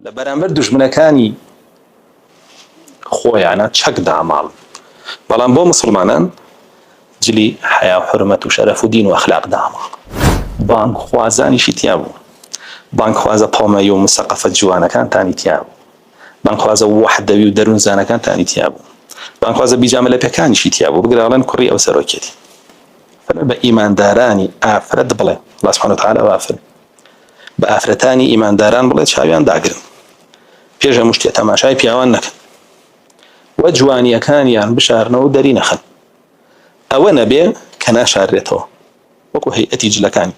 لبرانبر دژمنەکانی خۆیانە چەک داماڵ بەڵام بۆ مسلمانان جلی حیا و حرمەت و شەرەف و دین و ئەخلاق داماڵ. بانگخوازانیشی تیا بوو، بانگخوازە پۆمەی و مسەقەفە جوانەکانتانی تیا بوو، بانگخوازە وەحدەوی و دەروونزانەکانتانی تیا بوو، بانگخوازە بیجامە لە پێکانیشی تیا بوو، بگراڵەن کوڕی ئەو سەرۆکێتی بە ئیماندارانی ئافرەت بڵێ الله سبحانه وتعالى وافر بە ئافرەتانی ئیمانداران بڵێ چاویان داگرن، پێش هەموو شتێ تەماشای پیاوان نەکەن و جوانیەکانیان بشارنەوە و دەری نەخەن. ئەوە نەبێ کە ناشاررێتەوە وەکو هەیئەتی جلەکانی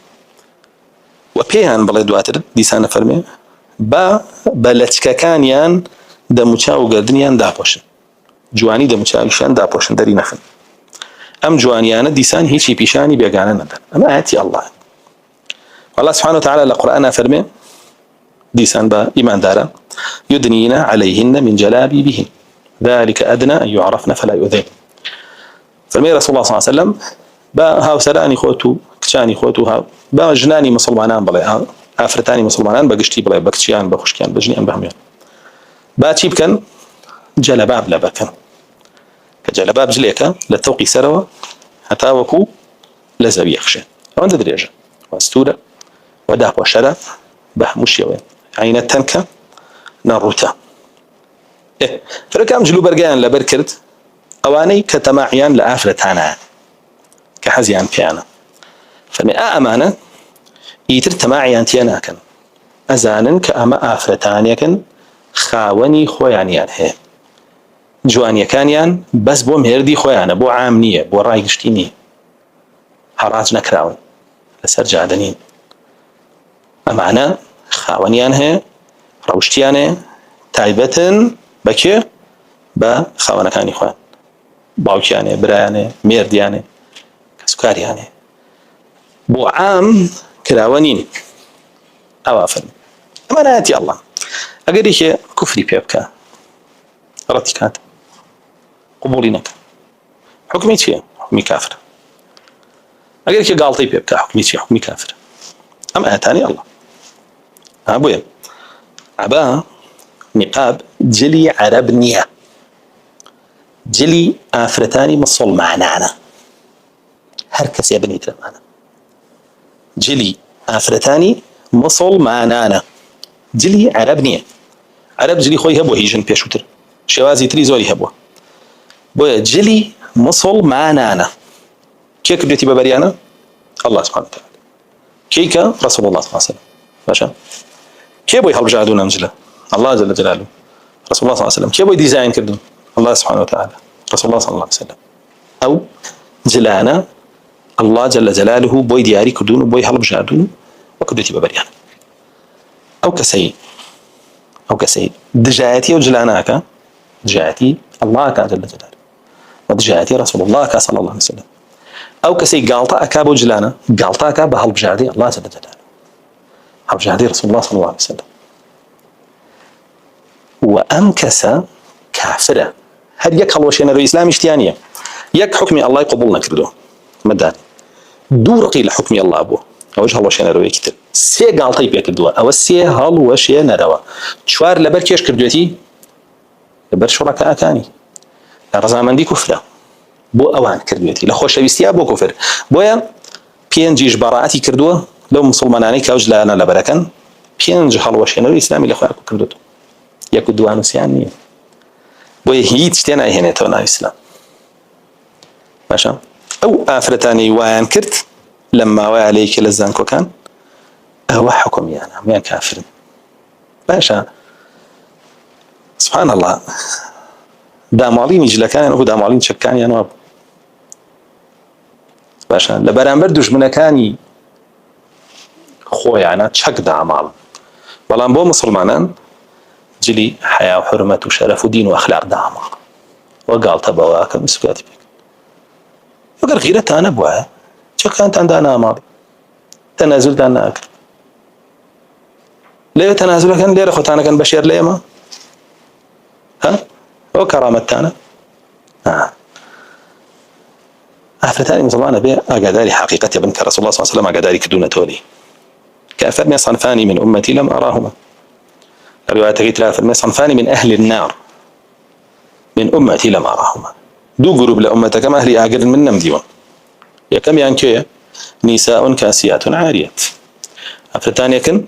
و پێیان بڵێ دواتر دیسانە فەرمێ بە لەچکەکانیان دەموچاو و گەردنیان داپۆشن، جوانی دەموچاویشیان داپۆشن دەری نەخەن. ئەم جوانیانە دیسان هیچی پیشانی بێگانە نەدەن. ئەمە ئاەتی ئەڵڵاه. الله سبحانه وتعالى لە قورئانە فەرمێ دیسان بە ئیمانداران يدنين عليهن من جلابيبهن ذلك أدنى أن يعرفن فلا يؤذين. فالمي رسول الله صلى الله عليه وسلم با هاوسەرانی خۆت و کچانی خۆت و با ژنانی مسلمانان بڵێ ئافرەتانی مسلمانان بەگشتی بڵێ بە کچیان بە خوشکیان بە ژنیان بە هەمویان با چی بکەن؟ جەلەباب لە بکەن کە جەلەباب جلێکە لە تەوقی سەرەوە هەتا وەکو لە زەوی ئەخشێن، ئەوەندە درێژە وەستورە و داپۆشەرە بە هەموو شێوەیە عینە تەنکە نەڕوتە. فرەکەم جلو بەرگیان لەبەر کرد ئەوانەی کە تەماعیان لە ئافرەتانە کە حەزیان پێیانە فەرمێ ئەمانە ئیتر تەماعیان تێ ناکەن، ئەزانن کە ئەمە ئافرەتانێکن خاوەنی خۆیانیان هەیە، جوانیەکانیان بەس بۆ مێردی خۆیانە، بۆ عام نییە، بۆ ڕایگشتی نییە، هەڕاج نەکراون لەسەر جادە نین. ئەمانە خاوەنیان هەیە، ڕەوشتیان هەیە، تایبەتن بەکێ بە خاوەنەکانی خۆیان، باوکیانێ، برایانێ، مێردیانێ، کەسوکاریانێ، بۆ عام کراوە نین. ئەوا فەرمێ ئەمە ئاەتی ئەڵڵاه. ئەگەر یەکێ کوفری پێ بکە ڕەتی کات قبوڵی نەکە حکمی چییە؟ حکمی کافرە. ئەگەر یەکێ گاڵتەی پێ بکە حکمی چییە؟ حکمی کافرە. ئەم ئاەتانی ئەڵڵاه. بۆیە عەبا نقاب جلی عەرەب نییە، جلی ئافرەتانی مسڵمانانە، هەر کەسێ بنیت لەمانە جلی ئافرەتانی مسڵمانانە، جلی عەرەب نییە. عەرەب جلی خۆی هەبووە هیژن پێشووتر، شێوازی تری زۆری هەبووە، بۆیە جلی مسڵمانانە کێ کردێتی بە بەریانە؟ الله سبحانه وتعالى. کێیکە؟ رسول الله صلى الله عليه وسلم. باشە کێ بۆی هەڵبژاردوون ئەم جلە؟ الله جل جلاله. رسول الله صلى الله عليه وسلم. کێ بۆی دیزاین کردون؟ الله سبحانه وتعالى. رسول الله صلى الله عليه وسلم. ئەو جلانە الله جل جلاله بۆی دیاری کردون و بۆی هەڵبژاردوون و کردێتی بە بەریانە. ئەو کەسەی دژایەتی ئەو جلانەکە، دژایەتی الله کە جل جلاله و دژایەتی رسول الله کە صلى الله عليه وسلم. ئەو کەسەی گاڵتە ئەکا بۆ جلانە، گاڵتە ئەکا بە هەڵبژاردەی الله جل جلاله، هەڵبژاردەی رسول الله صلى الله عليه وسلم. و ئەم کەسە کافرە، هەر یەک هەڵوەشێنەرەوەی ئیسلامی شتیان نییە، یەک حکمی ئەڵڵای قبوڵ نەکردووە مەدان، دوو ڕقی لە حکمی ئەڵڵا بووە، ئەوەش هەڵوەشێنەرەوەیەکی تر، سێ گاڵتەی پێ کردووە، ئەوە سێ هەڵوەشێنەرەوە، چوار لەبەر کێش کردوێتی؟ لەبەر شوڕەکەکانی لە ڕەزامەندی کوفرە، بۆ ئەوان کردوێتی، لە خۆشەویستیا بۆ کوفر، بۆیە پێنجیش بەڕائەتی کردووە لەو مسڵمانانەی کە ئەو جلانە لەبەرەکەن، پێنج هەڵوەشێنەرەوەی ئیسلامی لە خۆیان کردووە، یەک و دوان و سێیان نییە، بۆیە هیچ شتێ نایهێنێتەوە ناو ئیسلام. باشە ئەو ئافرەتانی وایان کرد لەم ماوەیە لەیکە لە زانکۆکان، ئەوە حکمیانە هەمویان کافرن. باشە سبحان الله داماڵینی جلەکانیان وەکو داماڵین چەکەکانیان وا بوو. باشە لە بەرامبەر دوژمنەکانی خۆیانە چەک داماڵ بەڵام بۆ مسڵمانان جلی حیا و حرمەت و شەرەف و دین و ئەخلاق داماڵ وە گاڵتە بەوە کە مسکاتی پێ ئەگەر غیرەتان نەبووە چەکانتاندا ناماڵی تەنازولتان ناکرد، لێرە تەنازولەکەن لێرە خۆتانەکەن بەشێر لە ئێمە ئەوە کەڕامەتتانە. ئافرەتانی مسڵمانە بێ ئاگاداری حەقیقەتێ بن کە رسول الله صلى الله عليه وسلم ئاگاداری کردوونەتەوەی کە فەرمێ صنفانی من أمتي لم أراهما رواية لا فرمي صنفان من أهل النار من أمتي لم أراهما دو جروب لأمتك كما أهل أجر من نمديون يا كم يعني نساء كاسيات عاريات أفتان يكن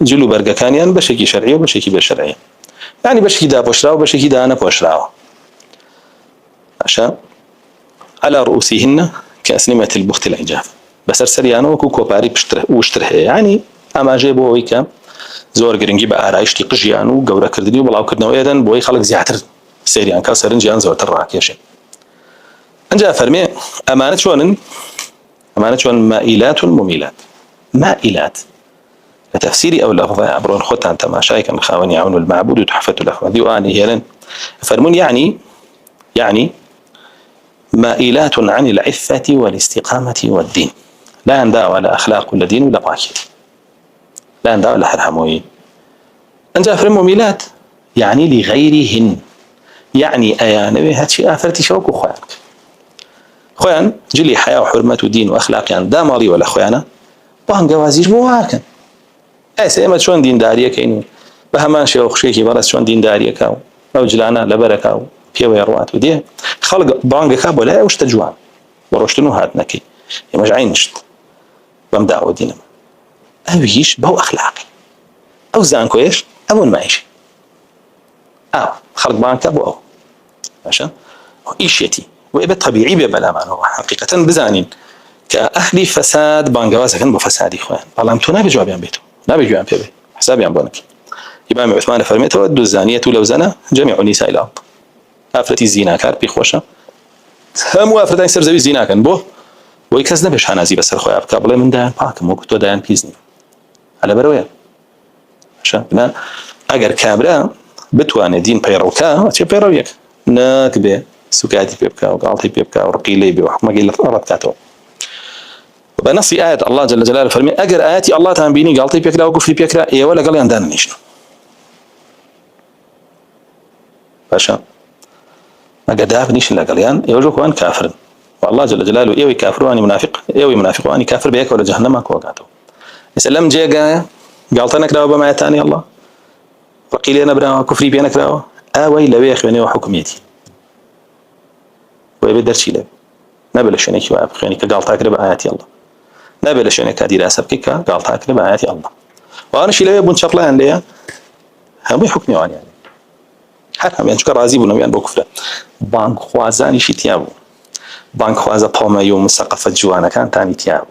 جلو برجا كانيان بشكي شرعي وبشكي بالشرعي يعني بشكي دا بشرا وبشكي دا أنا بشرا عشان على رؤوسهن كأسنمة البخت العجاف بس أرسليانو وكوكو باري واشتره يعني أما جيبوا ويكا زور جرينجي بآرايشتي قجيانو جورا كردني وبلاو كردنا ويدن بوي خلق زياتر سيريان كاسرنجيان زور تراكيشي أنجا فرمي أمانة شون مائلات مميلات مائلات لتفسيري أو لفظ عبرون خطا أنت ما شايك من خاوني يعون المعبود وتحفة الأخوة ذي وآني هيلن فرمون يعني مائلات عن العفة والاستقامة والدين لا يندع ولا أخلاق ولا دين ولا باكر لا يندع ولا حرموي أنجا فرمو ميلات يعني لغيرهن يعني أيانوي هاتشي آفرتي شوك وخوانك خوان جلي حياة وحرمة ودين وأخلاق يعني دا ماضي ولا خوانه بان جوازيش بواكن سيما شون دين دارية كينو بهمان شيء وخشيكي برس شون دين دارية كاو أو جلانا لبركاو بيوي روات وديه خلق بانج كابو لا وش تجوان وروشتنو هات نكي يمجعين نشت بمدعو دينما أويش بهو أخلاقي أو زانكو إيش أبون معيش خلق بانك أبو عشان إيشيتي وإبت طبيعي ببلا معنى حقيقة بزانين كأهل فساد بانجوازة كان بفسادي خوان والله أمتو نابي جوابيان بيتو نابي جوابيان بيبي حسابيان بونك إمام عثمان فرميته ودو الزانية لو زنا جميع نساء الأرض أفرتي الزنا كار بيخوشة هم أفرتين سر زوي الزنا كان بوه ويكز نبش حنازي بس الخويا بكابله من دان باك مو كتو دان بيزني على برويا عشان بنا أجر كامرة بتوان دين بيروكا أشي بيرويك ناكبه سكاتي بيبكا وقالتي بيبكا ورقيلي بوحما قيل أرد كاتو وبنصي آية الله جل جلاله فرمي أجر آياتي الله تنبيني قالتي بيكرا وقفلي بيكرا إيه ولا قال يندان نيشنو باشا ما قداف نيش لا قاليان يوجوك وان كافر والله جل جلاله ايوي كافر واني منافق ايوي منافق واني كافر بيك ولا جهنم كوقاتو يسلم جيجا قالتنا كراو بما يتاني الله وقيل انا برا كفري بينا كراو اوي لو يخوني وحكميتي ويبدر شي له نبل شنيك واب خيني قالتا كرب اياتي الله نبل شنيك ادير اسبكك قالتا كرب اياتي الله وانا شي له بن شطلان ليا هم حكمي واني يعني حرام يعني شكر رازي بنا يعني بكفره بانك خوازاني شي تيابو بانك خوازا طوما يوم مسقفة جوانا كان تاني تيابو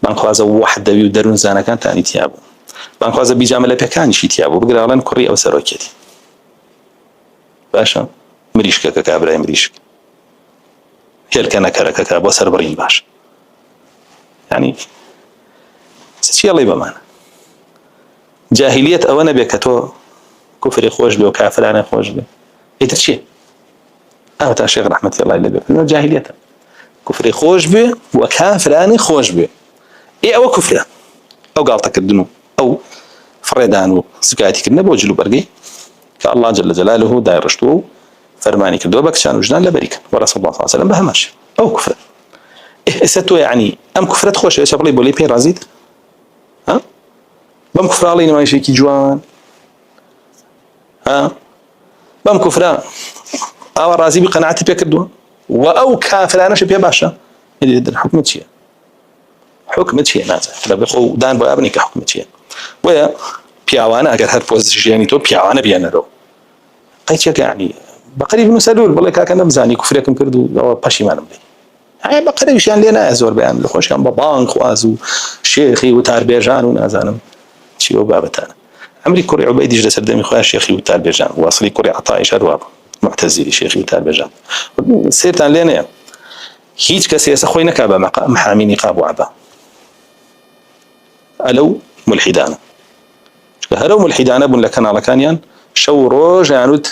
بانك خوازا وحدة بيو درون زانا كان تاني تيابو بانك خوازا بيجامل بيكاني شي تيابو بقرا لان كوري او سروكيتي باشا مريشكا كابراي مريشك هيل كان كركا بو سربرين باش يعني شي الله يبمان جاهلية اوانا بيكتو كفر خوش بي وكافر انا خوش بي ايتر شيء تا شيخ رحمة الله عليه بي جاهلية كفر خوش بي وكافر انا خوش بي اي او كفر او قالتك الدنو او فريدان سكايتك النبو جلو برقي كالله جل جلاله داير رشتو فرماني كدو بكشان وجنان لبريك ورسول الله صلى الله عليه وسلم بهماش او كفر ستو يعني ام كفرت خوش ايش ابلي بولي بي رازيد ها بم كفر علينا ما يشيكي جوان بام كفران او رازي بقناعتي بيكردون واو كافر انا شبيه باشا اللي حكمت شيء نازل لبقوا دان بو ابني كحكمت شيء ويا بياوانا اگر هر بوزيشني تو بياوانا بيانرو قيتك يعني بقريب مسلول والله كان مزاني كفركم كردو باشي ما نملي هاي بقريب شان لينا ازور بيان لخوش كان بانك خوازو شيخي وتربيجان ونازانم شي وبابتانا عمري كوري عبيدي جلس الدمي خويا شيخي وتال بيجان واصلي كوري عطائي شرواب معتزلي شيخي وتال بيجان سيرت عن لينا هيج كسياسة خوينا كابا محامي نقاب وعبا ألو ملحدانا هلو ملحدانا بن لكان على كانيان شو روج يعنود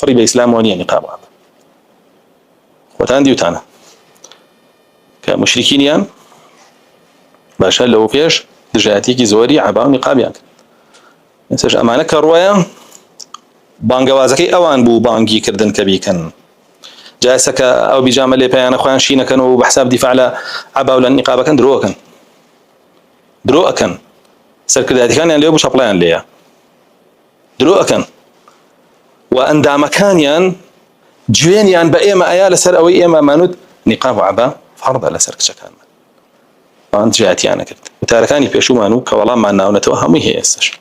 قريب إسلام وانيا نقاب وعبا وتان ديوتانا كمشركين يان باشا لو فيش جاتيكي زوري عبا ونقاب يعني نساش أمانة كروايا بانجوازكي أوان بو بانجي كردن كبيكن جالسك أو بيجامل لي بيان أخوان شينا كانوا بحساب دفاع على عبا ولا النقابة كان دروكن سركداتي كان يعني ليو بشابلان ليا درو أكن وأندام كانيان جوينيان بأيما أيا لسر أو إيما مانود نقاب عبا فرض لسر كشكان وأنت جاتي أنا كنت وتاركاني بيشو مانو كوالله ما ناونته همي هي يسش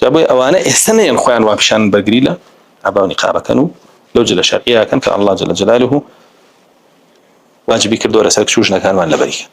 جابوا أوانا السنة الخوان وابشان برجريلا عبا نقابة كانوا لو جل شرعيها كان كالله جل جلاله واجبي كردو لسر كشوشنا كان وان لبريك